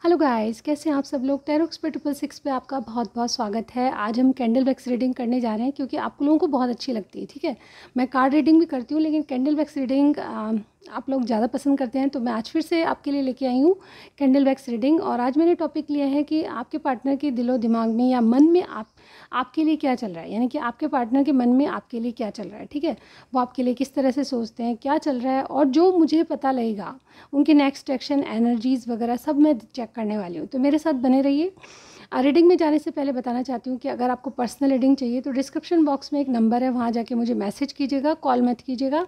Hello guys, कैसे हैं आप सब लोग। टेरोक्स पे 666 पे आपका बहुत बहुत स्वागत है। आज हम कैंडल वैक्स रीडिंग करने जा रहे हैं क्योंकि आप लोगों को बहुत अच्छी लगती है। ठीक है, मैं कार्ड रीडिंग भी करती हूँ लेकिन कैंडल वैक्स रीडिंग आप लोग ज़्यादा पसंद करते हैं, तो मैं आज फिर से आपके लिए लेके आई हूँ कैंडल वैक्स रीडिंग। और आज मैंने टॉपिक लिया है कि आपके पार्टनर के दिलो दिमाग में या मन में आपके लिए क्या चल रहा है, यानी कि आपके पार्टनर के मन में आपके लिए क्या चल रहा है। ठीक है, वो आपके लिए किस तरह से सोचते हैं, क्या चल रहा है, और जो मुझे पता लगेगा उनके नेक्स्ट एक्शन, एनर्जीज़ वगैरह सब मैं चेक करने वाली हूँ। तो मेरे साथ बने रहिए। रीडिंग में जाने से पहले बताना चाहती हूँ कि अगर आपको पर्सनल रीडिंग चाहिए तो डिस्क्रिप्शन बॉक्स में एक नंबर है, वहाँ जाके मुझे मैसेज कीजिएगा, कॉल मत कीजिएगा,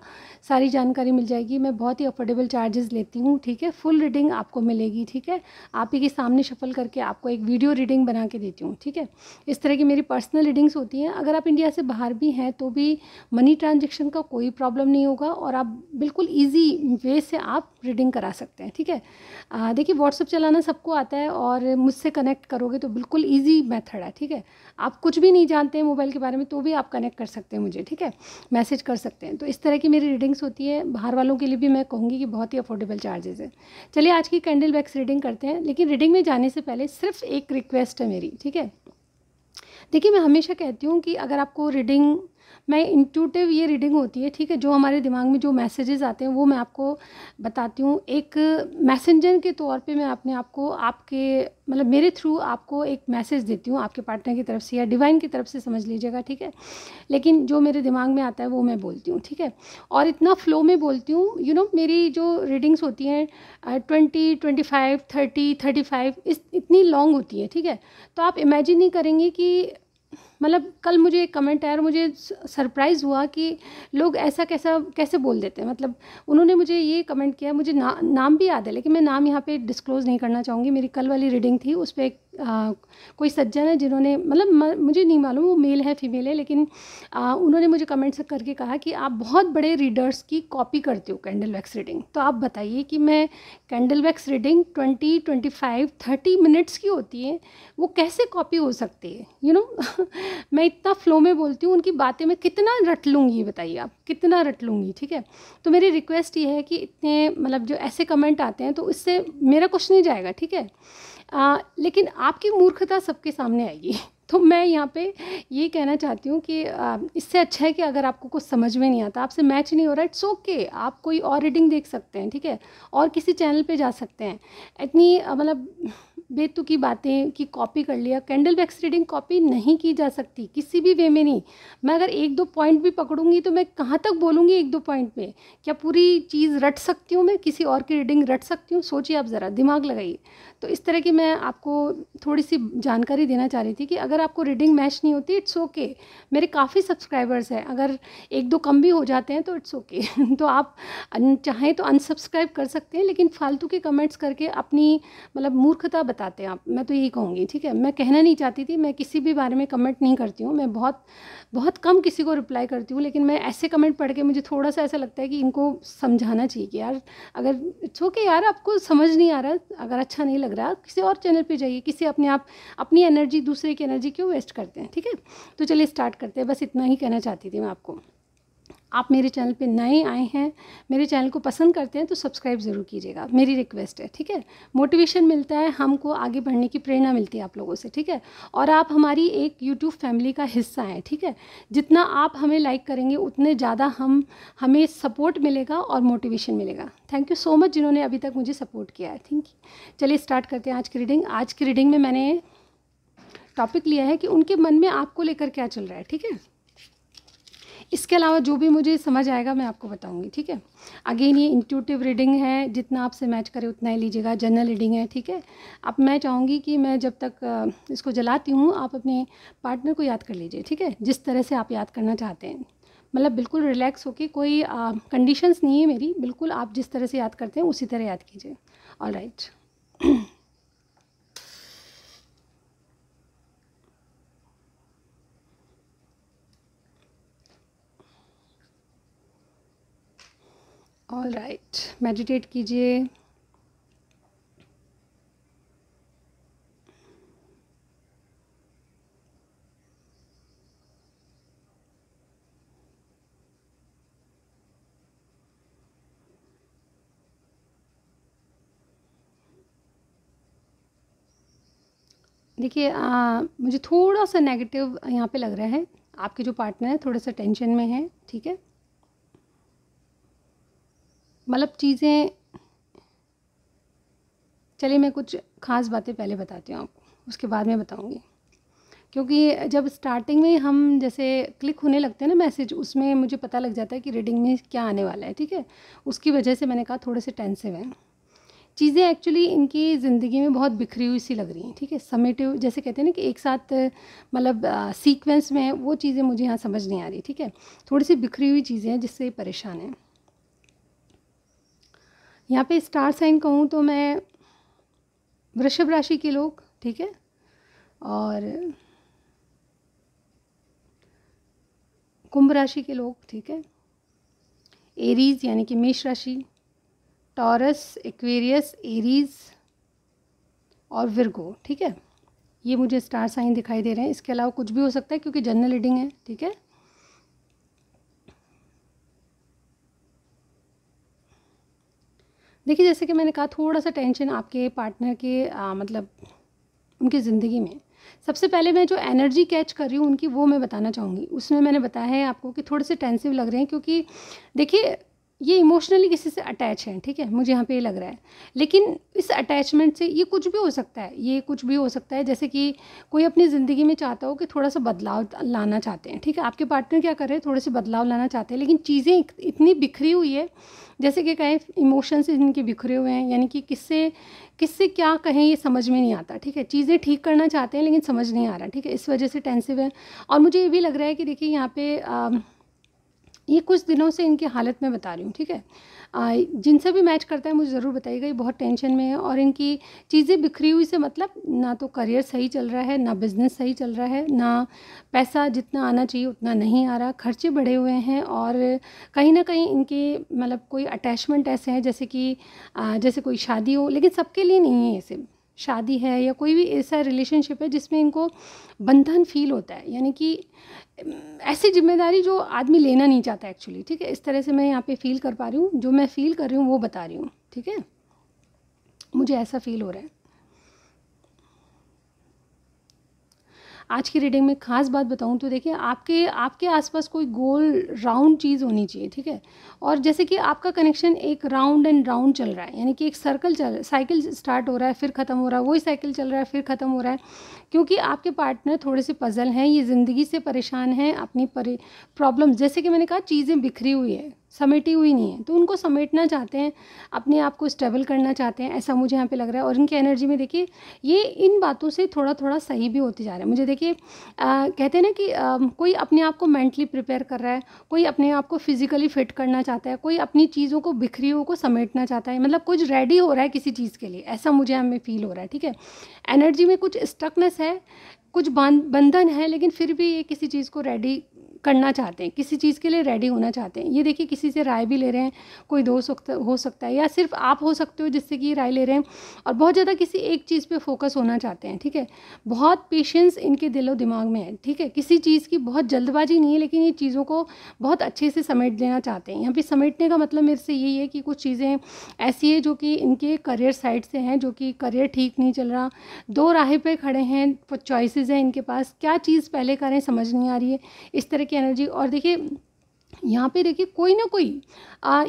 सारी जानकारी मिल जाएगी। मैं बहुत ही अफोर्डेबल चार्जेस लेती हूँ। ठीक है, फुल रीडिंग आपको मिलेगी। ठीक है, आप ही के सामने शफल करके आपको एक वीडियो रीडिंग बना के देती हूँ। ठीक है, इस तरह की मेरी पर्सनल रीडिंग्स होती हैं। अगर आप इंडिया से बाहर भी हैं तो भी मनी ट्रांजेक्शन का कोई प्रॉब्लम नहीं होगा और आप बिल्कुल ईजी वे से आप रीडिंग करा सकते हैं। ठीक है, देखिए व्हाट्सअप चलाना सबको आता है और मुझसे कनेक्ट करोगे तो बिल्कुल ईजी मेथड है। ठीक है, आप कुछ भी नहीं जानते हैं मोबाइल के बारे में तो भी आप कनेक्ट कर सकते हैं मुझे। ठीक है, मैसेज कर सकते हैं। तो इस तरह की मेरी रीडिंग्स होती है। बाहर वालों के लिए भी मैं कहूँगी कि बहुत ही अफोर्डेबल चार्जेस है। चलिए आज की कैंडल वैक्स रीडिंग करते हैं, लेकिन रीडिंग में जाने से पहले सिर्फ एक रिक्वेस्ट है मेरी। ठीक है, देखिए मैं हमेशा कहती हूँ कि अगर आपको रीडिंग, मैं इंट्यूटिव ये रीडिंग होती है। ठीक है, जो हमारे दिमाग में जो मैसेजेस आते हैं वो मैं आपको बताती हूँ। एक मैसेंजर के तौर पे मैं अपने आप को आपके मतलब मेरे थ्रू आपको एक मैसेज देती हूँ आपके पार्टनर की तरफ से या डिवाइन की तरफ से, समझ लीजिएगा। ठीक है, लेकिन जो मेरे दिमाग में आता है वो मैं बोलती हूँ। ठीक है, और इतना फ्लो में बोलती हूँ। मेरी जो रीडिंग्स होती हैं 20, 25, 30, 35 इस इतनी लॉन्ग होती है। ठीक है, तो आप इमेजिन नहीं करेंगे कि मतलब कल मुझे एक कमेंट आया और मुझे सरप्राइज़ हुआ कि लोग ऐसा कैसा कैसे बोल देते हैं। मतलब उन्होंने मुझे ये कमेंट किया, मुझे नाम भी याद है लेकिन मैं नाम यहाँ पे डिस्क्लोज़ नहीं करना चाहूँगी। मेरी कल वाली रीडिंग थी, उस पर एक कोई सज्जन है जिन्होंने मतलब मुझे नहीं मालूम वो मेल है फीमेल है, लेकिन उन्होंने मुझे कमेंट्स करके कहा कि आप बहुत बड़े रीडर्स की कॉपी करते हो कैंडल वैक्स रीडिंग। तो आप बताइए कि मैं कैंडल वैक्स रीडिंग 20, 25, 30 मिनट्स की होती है, वो कैसे कॉपी हो सकती है। मैं इतना फ्लो में बोलती हूँ, उनकी बातें मैं कितना रट लूँगी, बताइए आप कितना रट लूँगी। ठीक है, तो मेरी रिक्वेस्ट ये है कि इतने मतलब जो ऐसे कमेंट आते हैं तो इससे मेरा कुछ नहीं जाएगा। ठीक है, लेकिन आपकी मूर्खता सबके सामने आएगी। तो मैं यहाँ पे ये कहना चाहती हूँ कि इससे अच्छा है कि अगर आपको कुछ समझ में नहीं आता, आपसे मैच नहीं हो रहा, इट्स ओके, आप कोई और रीडिंग देख सकते हैं। ठीक है, और किसी चैनल पे जा सकते हैं। इतनी मतलब बेतुकी बातें कि कॉपी कर लिया। कैंडल वैक्स रीडिंग कॉपी नहीं की जा सकती किसी भी वे में नहीं। मैं अगर एक दो पॉइंट भी पकड़ूंगी तो मैं कहाँ तक बोलूँगी एक दो पॉइंट में, क्या पूरी चीज़ रट सकती हूँ मैं, किसी और की रीडिंग रट सकती हूँ? सोचिए आप ज़रा, दिमाग लगाइए। तो इस तरह की मैं आपको थोड़ी सी जानकारी देना चाह रही थी कि अगर आपको रीडिंग मैच नहीं होती, इट्स ओके। मेरे काफ़ी सब्सक्राइबर्स हैं, अगर एक दो कम भी हो जाते हैं तो इट्स ओके। तो आप चाहें तो अनसब्सक्राइब कर सकते हैं, लेकिन फालतू के कमेंट्स करके अपनी मतलब मूर्खता बताते हैं आप, मैं तो यही कहूँगी। ठीक है, मैं कहना नहीं चाहती थी, मैं किसी भी बारे में कमेंट नहीं करती हूँ, मैं बहुत बहुत कम किसी को रिप्लाई करती हूँ, लेकिन मैं ऐसे कमेंट पढ़ के मुझे थोड़ा सा ऐसा लगता है कि इनको समझाना चाहिए कि यार अगर इट्स ओके यार, आपको समझ नहीं आ रहा, अगर अच्छा नहीं लग रहा किसी और चैनल पे जाइए। किसी अपने आप अपनी एनर्जी दूसरे की एनर्जी क्यों वेस्ट करते हैं। ठीक है, तो चलिए स्टार्ट करते हैं। बस इतना ही कहना चाहती थी मैं आपको। आप मेरे चैनल पे नए आए हैं, मेरे चैनल को पसंद करते हैं तो सब्सक्राइब ज़रूर कीजिएगा, मेरी रिक्वेस्ट है। ठीक है, मोटिवेशन मिलता है हमको, आगे बढ़ने की प्रेरणा मिलती है आप लोगों से। ठीक है, और आप हमारी एक यूट्यूब फैमिली का हिस्सा हैं। ठीक है, जितना आप हमें लाइक करेंगे उतने ज़्यादा हमें सपोर्ट मिलेगा और मोटिवेशन मिलेगा। थैंक यू सो मच जिन्होंने अभी तक मुझे सपोर्ट किया है। Thank you. चलिए स्टार्ट करते हैं आज की रीडिंग। आज की रीडिंग में मैंने टॉपिक लिया है कि उनके मन में आपको लेकर क्या चल रहा है। ठीक है, इसके अलावा जो भी मुझे समझ आएगा मैं आपको बताऊंगी। ठीक है, अगेन ये इंट्यूटिव रीडिंग है, जितना आपसे मैच करे उतना ही लीजिएगा। जनरल रीडिंग है। ठीक है, अब मैं चाहूँगी कि मैं जब तक इसको जलाती हूँ आप अपने पार्टनर को याद कर लीजिए। ठीक है, जिस तरह से आप याद करना चाहते हैं, मतलब बिल्कुल रिलैक्स होके, कोई कंडीशंस नहीं है मेरी, बिल्कुल आप जिस तरह से याद करते हैं उसी तरह याद कीजिए। All right. All right, meditate कीजिए। देखिए मुझे थोड़ा सा नेगेटिव यहाँ पे लग रहा है। आपके जो पार्टनर है थोड़ा सा टेंशन में है, ठीक है। मतलब चीज़ें, चलिए मैं कुछ ख़ास बातें पहले बताती हूँ आपको, उसके बाद में बताऊँगी। क्योंकि जब स्टार्टिंग में हम जैसे क्लिक होने लगते हैं ना मैसेज, उसमें मुझे पता लग जाता है कि रीडिंग में क्या आने वाला है, ठीक है। उसकी वजह से मैंने कहा थोड़े से टेंसिव हैं चीज़ें। एक्चुअली इनकी ज़िंदगी में बहुत बिखरी हुई सी लग रही हैं, ठीक है। समेटिव जैसे कहते हैं ना कि एक साथ मतलब सीक्वेंस में, वो चीज़ें मुझे यहाँ समझ नहीं आ रही, ठीक है। थोड़ी सी बिखरी हुई चीज़ें हैं जिससे परेशान हैं। यहाँ पे स्टार साइन कहूँ तो मैं वृषभ राशि के लोग, ठीक है, और कुंभ राशि के लोग, ठीक है, एरीज यानी कि मेष राशि, टॉरस, एक्वेरियस, एरीज और विर्गो, ठीक है। ये मुझे स्टार साइन दिखाई दे रहे हैं। इसके अलावा कुछ भी हो सकता है क्योंकि जनरल रीडिंग है, ठीक है। देखिए जैसे कि मैंने कहा थोड़ा सा टेंशन आपके पार्टनर के मतलब उनकी ज़िंदगी में। सबसे पहले मैं जो एनर्जी कैच कर रही हूँ उनकी, वो मैं बताना चाहूँगी। उसमें मैंने बताया है आपको कि थोड़े से टेंसिव लग रहे हैं क्योंकि देखिए ये इमोशनली किसी से अटैच हैं, ठीक है, मुझे यहाँ पे ये लग रहा है। लेकिन इस अटैचमेंट से ये कुछ भी हो सकता है, ये कुछ भी हो सकता है। जैसे कि कोई अपनी ज़िंदगी में चाहता हो कि थोड़ा सा बदलाव लाना चाहते हैं, ठीक है। आपके पार्टनर क्या कर रहे हैं, थोड़े से बदलाव लाना चाहते हैं, लेकिन चीज़ें इतनी बिखरी हुई है, जैसे कि कहें इमोशंस इनके बिखरे हुए हैं, यानी कि किससे किससे क्या कहें ये समझ में नहीं आता, ठीक है। चीज़ें ठीक करना चाहते हैं लेकिन समझ नहीं आ रहा, ठीक है। इस वजह से टेंसिव है। और मुझे ये भी लग रहा है कि देखिए यहाँ पे ये कुछ दिनों से इनकी हालत मैं बता रही हूँ, ठीक है। जिनसे भी मैच करता है मुझे ज़रूर बताइएगा, ये बहुत टेंशन में है। और इनकी चीज़ें बिखरी हुई से मतलब ना तो करियर सही चल रहा है, ना बिज़नेस सही चल रहा है, ना पैसा जितना आना चाहिए उतना नहीं आ रहा, खर्चे बढ़े हुए हैं। और कहीं ना कहीं इनके मतलब कोई अटैचमेंट ऐसे हैं जैसे कि जैसे कोई शादी हो, लेकिन सबके लिए नहीं है। ऐसे शादी है या कोई भी ऐसा रिलेशनशिप है जिसमें इनको बंधन फील होता है, यानी कि ऐसी जिम्मेदारी जो आदमी लेना नहीं चाहता एक्चुअली, ठीक है। इस तरह से मैं यहाँ पे फील कर पा रही हूँ, जो मैं फील कर रही हूँ वो बता रही हूँ, ठीक है। मुझे ऐसा फील हो रहा है। आज की रीडिंग में ख़ास बात बताऊं तो देखिए आपके आपके आसपास कोई गोल राउंड चीज़ होनी चाहिए, ठीक है। और जैसे कि आपका कनेक्शन एक राउंड एंड राउंड चल रहा है, यानी कि एक सर्कल चल, साइकिल स्टार्ट हो रहा है फिर ख़त्म हो रहा है, वही साइकिल चल रहा है फिर ख़त्म हो रहा है। क्योंकि आपके पार्टनर थोड़े से पजल हैं, ये ज़िंदगी से परेशान हैं, अपनी प्रॉब्लम, जैसे कि मैंने कहा चीज़ें बिखरी हुई है, समेटी हुई नहीं है, तो उनको समेटना चाहते हैं, अपने आप को स्टेबल करना चाहते हैं, ऐसा मुझे यहाँ पे लग रहा है। और इनकी एनर्जी में देखिए ये इन बातों से थोड़ा थोड़ा सही भी होते जा रहा है। मुझे देखिए कहते हैं ना कि कोई अपने आप को मेंटली प्रिपेयर कर रहा है, कोई अपने आप को फिजिकली फिट करना चाहता है, कोई अपनी चीज़ों को बिखरी हुई को समेटना चाहता है, मतलब कुछ रेडी हो रहा है किसी चीज़ के लिए, ऐसा मुझे हमें फील हो रहा है, ठीक है। एनर्जी में कुछ स्टकनेस है, कुछ बंधन है, लेकिन फिर भी ये किसी चीज़ को रेडी करना चाहते हैं, किसी चीज़ के लिए रेडी होना चाहते हैं। ये देखिए किसी से राय भी ले रहे हैं, कोई दोस्त हो सकता है या सिर्फ आप हो सकते हो जिससे कि राय ले रहे हैं, और बहुत ज़्यादा किसी एक चीज़ पे फोकस होना चाहते हैं, ठीक है। बहुत पेशेंस इनके दिलो दिमाग में है, ठीक है। किसी चीज़ की बहुत जल्दबाजी नहीं है, लेकिन ये चीज़ों को बहुत अच्छे से समेट लेना चाहते हैं। यहाँ पे समेटने का मतलब मेरे से यही है कि कुछ चीज़ें ऐसी है जो कि इनके करियर साइड से हैं, जो कि करियर ठीक नहीं चल रहा, दो राह पे खड़े हैं, चॉइसेस हैं इनके पास, क्या चीज़ पहले करें समझ नहीं आ रही है, इस तरह की एनर्जी। और देखिए यहाँ पे देखिए कोई ना कोई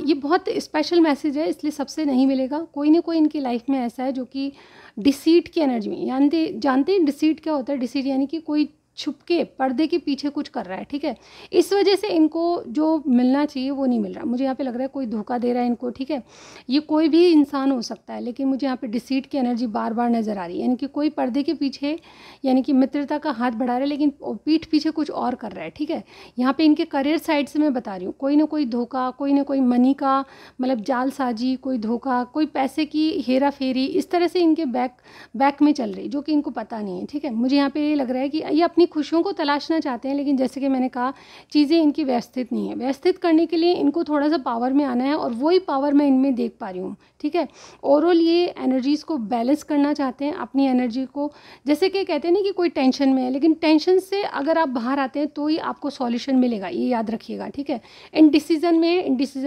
ये बहुत स्पेशल मैसेज है, इसलिए सबसे नहीं मिलेगा। कोई ना कोई इनकी लाइफ में ऐसा है जो कि डिसीट की एनर्जी में, जानते हैं डिसीट क्या होता है। डिसीट यानी कि कोई छुपके पर्दे के पीछे कुछ कर रहा है, ठीक है। इस वजह से इनको जो मिलना चाहिए वो नहीं मिल रहा। मुझे यहाँ पे लग रहा है कोई धोखा दे रहा है इनको, ठीक है। ये कोई भी इंसान हो सकता है, लेकिन मुझे यहाँ पे डिसीट की एनर्जी बार बार नज़र आ रही है, यानी कि कोई पर्दे के पीछे, यानी कि मित्रता का हाथ बढ़ा रहा है लेकिन पीठ पीछे कुछ और कर रहा है, ठीक है। यहाँ पे इनके करियर साइड से मैं बता रही हूँ, कोई ना कोई धोखा, कोई ना कोई मनी का मतलब जालसाजी, कोई धोखा, कोई पैसे की हेरा फेरी, इस तरह से इनके बैक में चल रही, जो कि इनको पता नहीं है, ठीक है। मुझे यहाँ पे ये लग रहा है कि ये अपनी खुशियों को तलाशना चाहते हैं, लेकिन जैसे कि मैंने कहा चीज़ें इनकी व्यवस्थित नहीं है। व्यवस्थित करने के लिए इनको थोड़ा सा पावर में आना है, और वही पावर मैं इनमें देख पा रही हूँ, ठीक है। ओवरऑल ये एनर्जीज़ को बैलेंस करना चाहते हैं, अपनी एनर्जी को, जैसे कि कहते हैं ना कि कोई टेंशन में है, लेकिन टेंशन से अगर आप बाहर आते हैं तो ही आपको सॉल्यूशन मिलेगा, ये याद रखिएगा, ठीक है। इनडिसीजन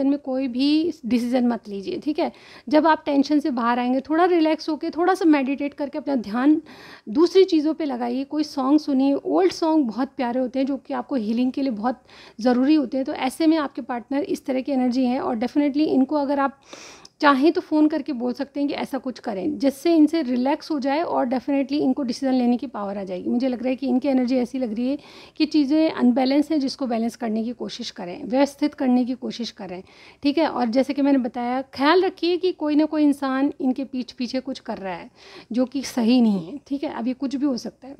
में कोई भी डिसीजन मत लीजिए, ठीक है। जब आप टेंशन से बाहर आएंगे, थोड़ा रिलैक्स होकर, थोड़ा सा मेडिटेट करके अपना ध्यान दूसरी चीज़ों पे लगाइए, कोई सॉन्ग सुनिए। ओल्ड सॉन्ग बहुत प्यारे होते हैं जो कि आपको हीलिंग के लिए बहुत ज़रूरी होते हैं। तो ऐसे में आपके पार्टनर इस तरह की एनर्जी है, और डेफिनेटली इनको अगर आप चाहें तो फ़ोन करके बोल सकते हैं कि ऐसा कुछ करें जिससे इनसे रिलैक्स हो जाए, और डेफिनेटली इनको डिसीजन लेने की पावर आ जाएगी। मुझे लग रहा है कि इनकी एनर्जी ऐसी लग रही है कि चीज़ें अनबैलेंस हैं, जिसको बैलेंस करने की कोशिश करें, व्यवस्थित करने की कोशिश करें, ठीक है। और जैसे कि मैंने बताया, ख्याल रखिए कि कोई ना कोई इंसान इनके पीछे कुछ कर रहा है जो कि सही नहीं है, ठीक है। अभी कुछ भी हो सकता है।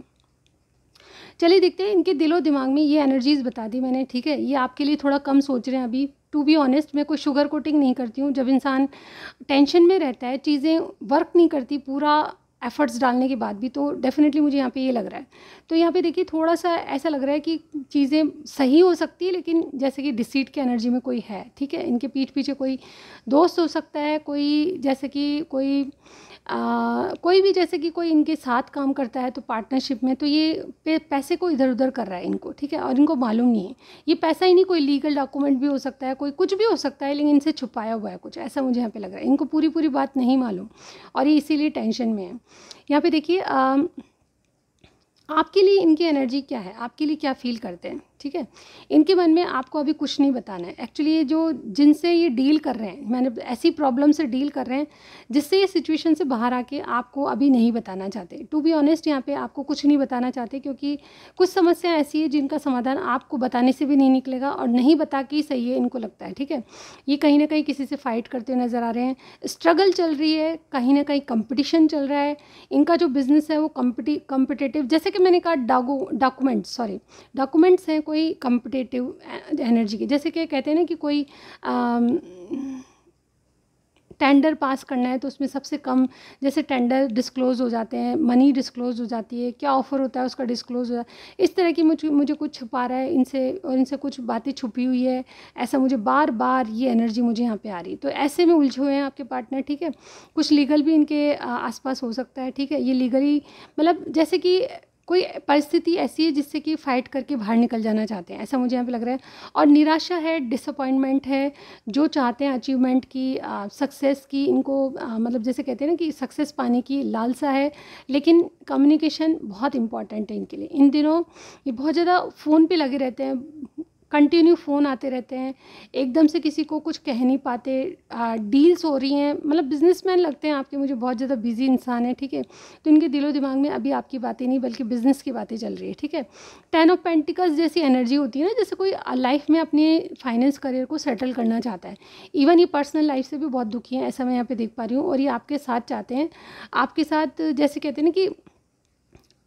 चलिए देखते हैं, इनके दिलो दिमाग में ये एनर्जीज़ बता दी मैंने, ठीक है। ये आपके लिए थोड़ा कम सोच रहे हैं अभी। टू बी ऑनेस्ट, मैं कोई शुगर कोटिंग नहीं करती हूँ। जब इंसान टेंशन में रहता है, चीज़ें वर्क नहीं करती पूरा एफर्ट्स डालने के बाद भी, तो डेफिनेटली मुझे यहाँ पे ये लग रहा है। तो यहाँ पे देखिए, थोड़ा सा ऐसा लग रहा है कि चीज़ें सही हो सकती है, लेकिन जैसे कि डिसीट की एनर्जी में कोई है, ठीक है। इनके पीछे कोई दोस्त हो सकता है, कोई जैसे कि कोई भी जैसे कि कोई इनके साथ काम करता है तो पार्टनरशिप में, तो ये पैसे को इधर उधर कर रहा है इनको, ठीक है। और इनको मालूम नहीं है ये पैसा ही नहीं, कोई लीगल डॉक्यूमेंट भी हो सकता है, कोई कुछ भी हो सकता है, लेकिन इनसे छुपाया हुआ है कुछ, ऐसा मुझे यहाँ पे लग रहा है। इनको पूरी बात नहीं मालूम, और ये इसीलिए टेंशन में है। यहाँ पे देखिए, आपके लिए इनकी एनर्जी क्या है, आपके लिए क्या फील करते हैं, ठीक है। इनके मन में आपको अभी कुछ नहीं बताना है। एक्चुअली ये जो जिनसे ये डील कर रहे हैं, मैंने ऐसी प्रॉब्लम से डील कर रहे हैं जिससे ये सिचुएशन से बाहर आके आपको अभी नहीं बताना चाहते। टू बी ऑनेस्ट, यहाँ पे आपको कुछ नहीं बताना चाहते, क्योंकि कुछ समस्या ऐसी है जिनका समाधान आपको बताने से भी नहीं निकलेगा, और नहीं बता के ही सही है इनको लगता है, ठीक है। ये कहीं ना कहीं किसी से फाइट करते हुए नज़र आ रहे हैं, स्ट्रगल चल रही है, कहीं ना कहीं कंपटीशन चल रहा है। इनका जो बिजनेस है वो कम्पिटिटिव, जैसे कि मैंने कहा डॉक्यूमेंट्स हैं कोई कम्पिटिटिव एनर्जी के, जैसे कि कहते हैं ना कि कोई टेंडर पास करना है तो उसमें सबसे कम, जैसे टेंडर डिस्क्लोज़ हो जाते हैं, मनी डिस्क्लोज़ हो जाती है, क्या ऑफ़र होता है उसका डिस्क्लोज़ हो जाता है। इस तरह की मुझे कुछ छुपा रहा है इनसे, और इनसे कुछ बातें छुपी हुई है, ऐसा मुझे बार बार ये एनर्जी मुझे यहाँ पे आ रही। तो ऐसे में उलझे हुए हैं आपके पार्टनर, ठीक है। कुछ लीगल भी इनके आसपास हो सकता है, ठीक है। ये लीगली मतलब जैसे कि कोई परिस्थिति ऐसी है जिससे कि फ़ाइट करके बाहर निकल जाना चाहते हैं, ऐसा मुझे यहाँ पे लग रहा है। और निराशा है, डिसअपॉइंटमेंट है, जो चाहते हैं अचीवमेंट की, सक्सेस की, इनको मतलब जैसे कहते हैं ना कि सक्सेस पाने की लालसा है, लेकिन कम्युनिकेशन बहुत इंपॉर्टेंट है इनके लिए। इन दिनों ये बहुत ज़्यादा फ़ोन पे लगे रहते हैं, कंटिन्यू फ़ोन आते रहते हैं, एकदम से किसी को कुछ कह नहीं पाते, डील्स हो रही हैं, मतलब बिजनेसमैन लगते हैं आपके मुझे, बहुत ज़्यादा बिजी इंसान है, ठीक है। तो इनके दिलो दिमाग में अभी आपकी बातें नहीं बल्कि बिज़नेस की बातें चल रही है, ठीक है। 10 ऑफ पेंटिकल्स जैसी एनर्जी होती है ना, जैसे कोई लाइफ में अपने फाइनेंस करियर को सेटल करना चाहता है। इवन ये पर्सनल लाइफ से भी बहुत दुखी हैं, ऐसा मैं यहाँ पे देख पा रही हूँ। और ये आपके साथ चाहते हैं, आपके साथ जैसे कहते हैं ना कि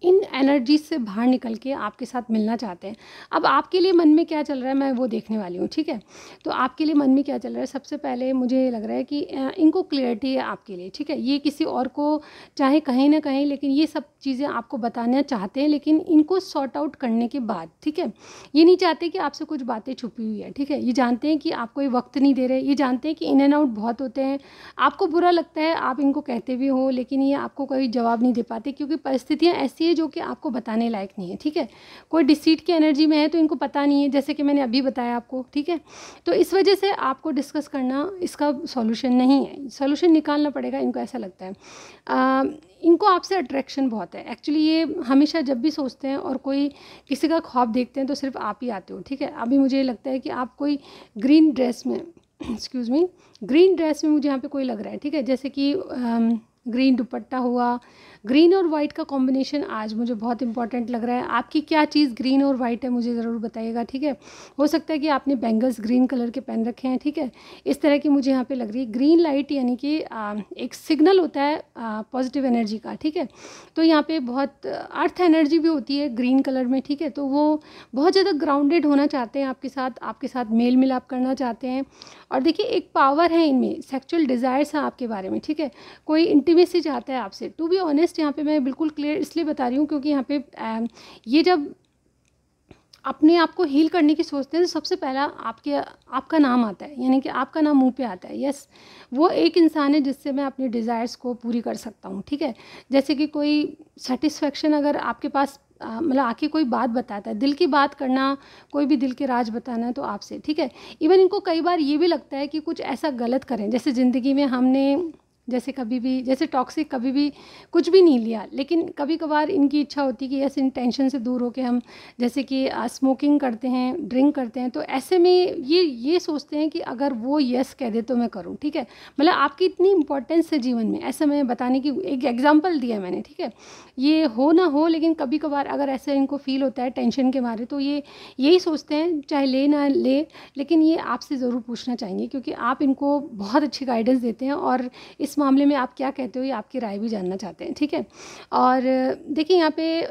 इन एनर्जीज से बाहर निकल के आपके साथ मिलना चाहते हैं। अब आपके लिए मन में क्या चल रहा है मैं वो देखने वाली हूँ, ठीक है। तो आपके लिए मन में क्या चल रहा है, सबसे पहले मुझे लग रहा है कि इनको क्लियरिटी है आपके लिए, ठीक है। ये किसी और को चाहे कहीं ना कहीं, लेकिन ये सब चीज़ें आपको बताना चाहते हैं, लेकिन इनको सॉर्ट आउट करने के बाद, ठीक है। ये नहीं चाहते कि आपसे कुछ बातें छुपी हुई है, ठीक है। ये जानते हैं कि आप कोई वक्त नहीं दे रहे, ये जानते हैं कि इन एंड आउट बहुत होते हैं, आपको बुरा लगता है, आप इनको कहते भी हो, लेकिन ये आपको कोई जवाब नहीं दे पाते, क्योंकि परिस्थितियाँ ऐसी है जो कि आपको बताने लायक नहीं है, ठीक है। कोई डिसीट की एनर्जी में है तो इनको पता नहीं है, जैसे कि मैंने अभी बताया आपको, ठीक है। तो इस वजह से आपको डिस्कस करना इसका सॉल्यूशन नहीं है, सॉल्यूशन निकालना पड़ेगा, इनको ऐसा लगता है। इनको आपसे अट्रैक्शन बहुत है। एक्चुअली ये हमेशा जब भी सोचते हैं और कोई किसी का ख्वाब देखते हैं तो सिर्फ आप ही आते हो, ठीक है। अभी मुझे लगता है कि आप कोई ग्रीन ड्रेस में एक्सक्यूज़ मी ग्रीन ड्रेस में मुझे यहाँ पे कोई लग रहा है, ठीक है। जैसे कि ग्रीन दुपट्टा हुआ, ग्रीन और वाइट का कॉम्बिनेशन आज मुझे बहुत इंपॉर्टेंट लग रहा है। आपकी क्या चीज़ ग्रीन और वाइट है मुझे ज़रूर बताइएगा, ठीक है। हो सकता है कि आपने बैंगल्स ग्रीन कलर के पहन रखे हैं, ठीक है। इस तरह की मुझे यहाँ पे लग रही है ग्रीन लाइट, यानी कि एक सिग्नल होता है पॉजिटिव एनर्जी का, ठीक है। तो यहाँ पे बहुत अर्थ एनर्जी भी होती है ग्रीन कलर में, ठीक है। तो वो बहुत ज़्यादा ग्राउंडेड होना चाहते हैं आपके साथ मेल मिलाप करना चाहते हैं। और देखिए एक पावर है इनमें, सेक्सुअल डिज़ायर्स हैं आपके बारे में, ठीक है। कोई इंटीमेसी चाहता है आपसे। टू बी ऑनेस्ट यहाँ पे मैं बिल्कुल क्लियर इसलिए बता रही हूँ क्योंकि यहाँ पे ये जब अपने आप को हील करने की सोचते हैं तो सबसे पहला आपका नाम आता है, यानी कि आपका नाम मुंह पे आता है, यस वो एक इंसान है जिससे मैं अपनी डिज़ायर्स को पूरी कर सकता हूँ, ठीक है। जैसे कि कोई सेटिस्फेक्शन अगर आपके पास मतलब आके कोई बात बताता है, दिल की बात करना, कोई भी दिल के राज बताना है तो आपसे, ठीक है। इवन इनको कई बार ये भी लगता है कि कुछ ऐसा गलत करें, जैसे ज़िंदगी में हमने जैसे कभी भी जैसे टॉक्सिक कभी भी कुछ भी नहीं लिया, लेकिन कभी कभार इनकी इच्छा होती है कि यस इन टेंशन से दूर होकर हम जैसे कि स्मोकिंग करते हैं, ड्रिंक करते हैं, तो ऐसे में ये सोचते हैं कि अगर वो यस कह दे तो मैं करूं, ठीक है। मतलब आपकी इतनी इंपॉर्टेंस है जीवन में, ऐसा मैं बताने की एक एग्जांपल दिया मैंने, ठीक है। ये हो ना हो, लेकिन कभी कभार अगर ऐसे इनको फील होता है टेंशन के मारे, तो ये यही सोचते हैं, चाहे ले ना ले, लेकिन ये आपसे ज़रूर पूछना चाहेंगे, क्योंकि आप इनको बहुत अच्छी गाइडेंस देते हैं और इस मामले में आप क्या कहते हो ये आपकी राय भी जानना चाहते हैं, ठीक है। और देखिए यहाँ पे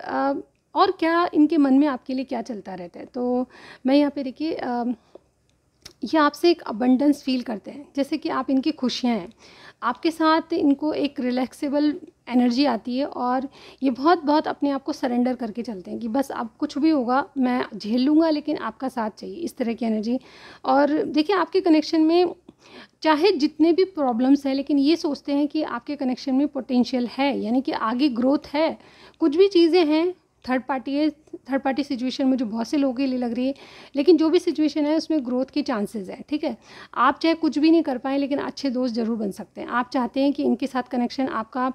और क्या इनके मन में आपके लिए क्या चलता रहता है, तो मैं यहाँ पे देखिए ये आपसे एक अबंडेंस फील करते हैं, जैसे कि आप इनकी खुशियाँ हैं, आपके साथ इनको एक रिलैक्सेबल एनर्जी आती है और ये बहुत बहुत अपने आप को सरेंडर करके चलते हैं कि बस अब कुछ भी होगा मैं झेल लूँगा, लेकिन आपका साथ चाहिए, इस तरह की एनर्जी। और देखिए आपके कनेक्शन में चाहे जितने भी प्रॉब्लम्स हैं, लेकिन ये सोचते हैं कि आपके कनेक्शन में पोटेंशियल है, यानी कि आगे ग्रोथ है। कुछ भी चीज़ें हैं, थर्ड पार्टी सिचुएशन मुझे बहुत से लोगों के लिए लग रही है, लेकिन जो भी सिचुएशन है उसमें ग्रोथ के चांसेस है, ठीक है। आप चाहे कुछ भी नहीं कर पाएँ, लेकिन अच्छे दोस्त ज़रूर बन सकते हैं। आप चाहते हैं कि इनके साथ कनेक्शन आपका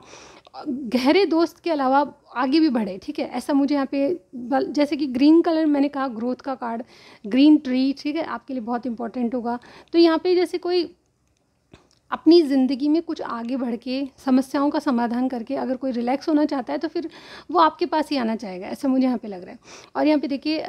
गहरे दोस्त के अलावा आगे भी बढ़े, ठीक है। ऐसा मुझे यहाँ पे जैसे कि ग्रीन कलर मैंने कहा, ग्रोथ का कार्ड, ग्रीन ट्री, ठीक है, आपके लिए बहुत इंपॉर्टेंट होगा। तो यहाँ पे जैसे कोई अपनी ज़िंदगी में कुछ आगे बढ़ के समस्याओं का समाधान करके अगर कोई रिलैक्स होना चाहता है तो फिर वो आपके पास ही आना चाहेगा, ऐसा मुझे यहाँ पे लग रहा है। और यहाँ पे देखिए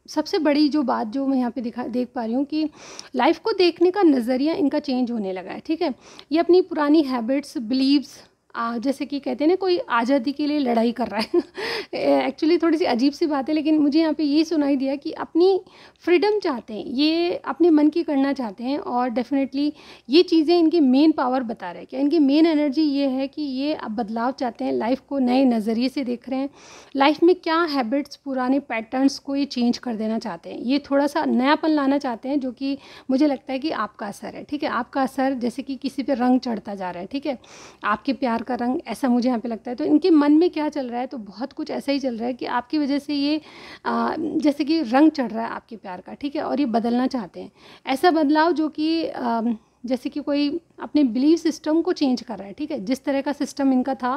सबसे बड़ी जो बात जो मैं यहाँ पे देख पा रही हूँ कि लाइफ को देखने का नज़रिया इनका चेंज होने लगा है, ठीक है। ये अपनी पुरानी हैबिट्स, बिलीव्स, जैसे कि कहते हैं ना कोई आज़ादी के लिए लड़ाई कर रहा है एक्चुअली थोड़ी सी अजीब सी बात है, लेकिन मुझे यहाँ पे ये सुनाई दिया कि अपनी फ्रीडम चाहते हैं, ये अपने मन की करना चाहते हैं। और डेफिनेटली ये चीज़ें इनकी मेन पावर बता रहे हैं, क्या इनकी मेन एनर्जी ये है कि ये अब बदलाव चाहते हैं, लाइफ को नए नज़रिए से देख रहे हैं, लाइफ में क्या हैबिट्स, पुराने पैटर्न्स को ये चेंज कर देना चाहते हैं, ये थोड़ा सा नयापन लाना चाहते हैं, जो कि मुझे लगता है कि आपका असर है, ठीक है। आपका असर जैसे कि किसी पे रंग चढ़ता जा रहा है, ठीक है, आपके प्यार का रंग, ऐसा मुझे यहाँ पे लगता है। तो इनके मन में क्या चल रहा है, तो बहुत कुछ ऐसा ही चल रहा है कि आपकी वजह से ये जैसे कि रंग चढ़ रहा है आपके प्यार का, ठीक है, और ये बदलना चाहते हैं। ऐसा बदलाव जो कि जैसे कि कोई अपने बिलीव सिस्टम को चेंज कर रहा है, ठीक है, जिस तरह का सिस्टम इनका था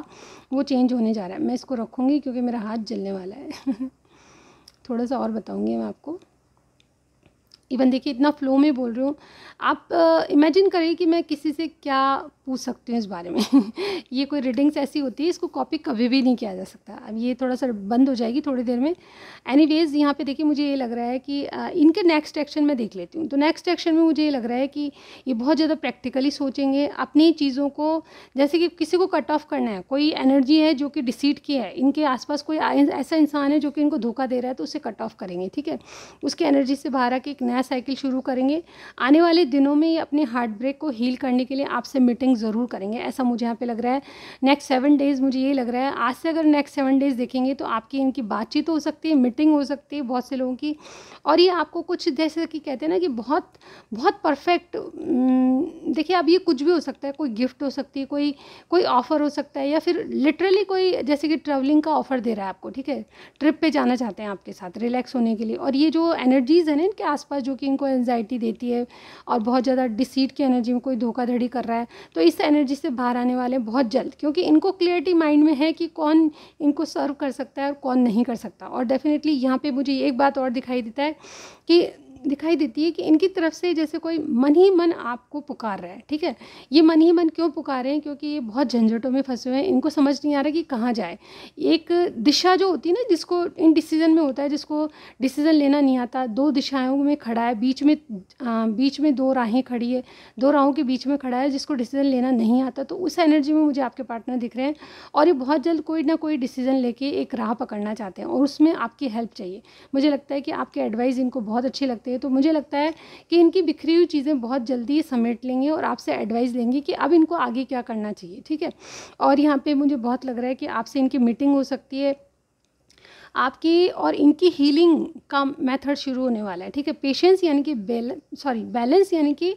वो चेंज होने जा रहा है। मैं इसको रखूँगी क्योंकि मेरा हाथ जलने वाला है थोड़ा सा और बताऊँगी मैं आपको। इवन देखिए इतना फ्लो में बोल रही हूँ, आप इमेजिन करिए कि मैं किसी से क्या पूछ सकती हूँ इस बारे में ये कोई रीडिंग्स ऐसी होती है, इसको कॉपी कभी भी नहीं किया जा सकता। अब ये थोड़ा सा बंद हो जाएगी थोड़ी देर में। एनीवेज यहाँ पे देखिए मुझे ये लग रहा है कि इनके नेक्स्ट एक्शन में देख लेती हूँ। तो नेक्स्ट एक्शन में मुझे ये लग रहा है कि ये बहुत ज़्यादा प्रैक्टिकली सोचेंगे अपनी चीज़ों को, जैसे कि किसी को कट ऑफ करना है, कोई एनर्जी है जो कि डिसीट की है, इनके आसपास कोई ऐसा इंसान है जो कि इनको धोखा दे रहा है, तो उसे कट ऑफ करेंगे, ठीक है। उसकी एनर्जी से बाहर आके एक नया साइकिल शुरू करेंगे। आने वाले दिनों में ये अपने हार्ट ब्रेक को हील करने के लिए आपसे मीटिंग ज़रूर करेंगे, ऐसा मुझे यहाँ पे लग रहा है। नेक्स्ट 7 डेज़ मुझे ये लग रहा है, आज से अगर नेक्स्ट 7 डेज़ देखेंगे तो आपकी इनकी बातचीत हो सकती है, मीटिंग हो सकती है बहुत से लोगों की। और ये आपको कुछ जैसे कि कहते हैं ना कि बहुत बहुत परफेक्ट, देखिए अब ये कुछ भी हो सकता है, कोई गिफ्ट हो सकती है, कोई ऑफ़र हो सकता है, या फिर लिटरली कोई जैसे कि ट्रैवलिंग का ऑफ़र दे रहा है आपको, ठीक है, ट्रिप पे जाना चाहते हैं आपके साथ रिलैक्स होने के लिए। और ये जो एनर्जीज़ है ना इनके आसपास जो कि इनको एंजाइटी देती है और बहुत ज़्यादा डिसीट की एनर्जी में कोई धोखाधड़ी कर रहा है, तो इस एनर्जी से बाहर आने वाले बहुत जल्द, क्योंकि इनको क्लियरिटी माइंड में है कि कौन इनको सर्व कर सकता है और कौन नहीं कर सकता। और डेफिनेटली यहाँ पे मुझे एक बात और दिखाई देती है कि इनकी तरफ से जैसे कोई मन ही मन आपको पुकार रहा है, ठीक है। ये मन ही मन क्यों पुकार रहे हैं, क्योंकि ये बहुत झंझटों में फंसे हुए हैं, इनको समझ नहीं आ रहा कि कहाँ जाए। एक दिशा जो होती है ना, जिसको इन डिसीजन में होता है, जिसको डिसीजन लेना नहीं आता, 2 दिशाओं में खड़ा है, बीच में 2 राहें खड़ी है, 2 राहों के बीच में खड़ा है, जिसको डिसीजन लेना नहीं आता, तो उस एनर्जी में मुझे आपके पार्टनर दिख रहे हैं। और ये बहुत जल्द कोई ना कोई डिसीजन लेके एक राह पकड़ना चाहते हैं और उसमें आपकी हेल्प चाहिए। मुझे लगता है कि आपके एडवाइस इनको बहुत अच्छी लगती है, तो मुझे लगता है कि इनकी बिखरी हुई चीज़ें बहुत जल्दी समेट लेंगे और आपसे एडवाइस लेंगे कि अब इनको आगे क्या करना चाहिए, ठीक है। और यहाँ पे मुझे बहुत लग रहा है कि आपसे इनकी मीटिंग हो सकती है, आपकी और इनकी हीलिंग का मेथड शुरू होने वाला है, ठीक है। पेशेंस यानी कि बैलेंस यानी कि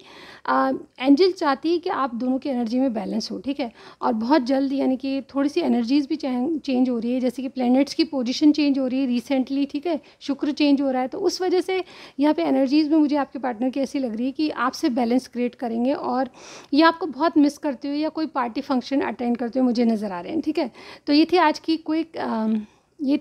एंजल चाहती है कि आप दोनों की एनर्जी में बैलेंस हो, ठीक है। और बहुत जल्द यानी कि थोड़ी सी एनर्जीज़ भी चेंज हो रही है, जैसे कि प्लैनेट्स की पोजीशन चेंज हो रही है रिसेंटली, ठीक है। शुक्र चेंज हो रहा है, तो उस वजह से यहाँ पे एनर्जीज़ में मुझे आपके पार्टनर की ऐसी लग रही है कि आपसे बैलेंस क्रिएट करेंगे, और ये आपको बहुत मिस करते हुए या कोई पार्टी फंक्शन अटेंड करते हुए मुझे नज़र आ रहे हैं, ठीक है। तो ये थी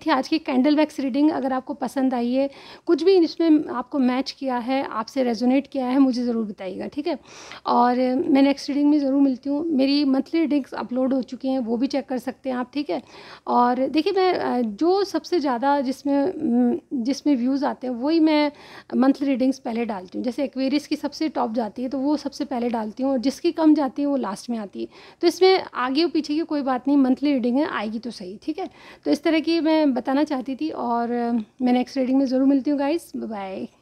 आज की कैंडल वैक्स रीडिंग। अगर आपको पसंद आई है, कुछ भी इसमें आपको मैच किया है, आपसे रेजोनेट किया है, मुझे ज़रूर बताइएगा, ठीक है। और मैं नेक्स्ट रीडिंग में ज़रूर मिलती हूँ। मेरी मंथली रीडिंग्स अपलोड हो चुकी हैं, वो भी चेक कर सकते हैं आप, ठीक है। और देखिए, मैं जो सबसे ज़्यादा जिसमें व्यूज़ आते हैं वही मैं मंथली रीडिंग्स पहले डालती हूँ। जैसे एक्वेरियस की सबसे टॉप जाती है तो वो सबसे पहले डालती हूँ, और जिसकी कम जाती है वो लास्ट में आती है। तो इसमें आगे और पीछे की कोई बात नहीं, मंथली रीडिंग है, आएगी तो सही, ठीक है। तो इस तरह की मैं बताना चाहती थी, और मैं नेक्स्ट रीडिंग में ज़रूर मिलती हूँ गाइस। Bye bye.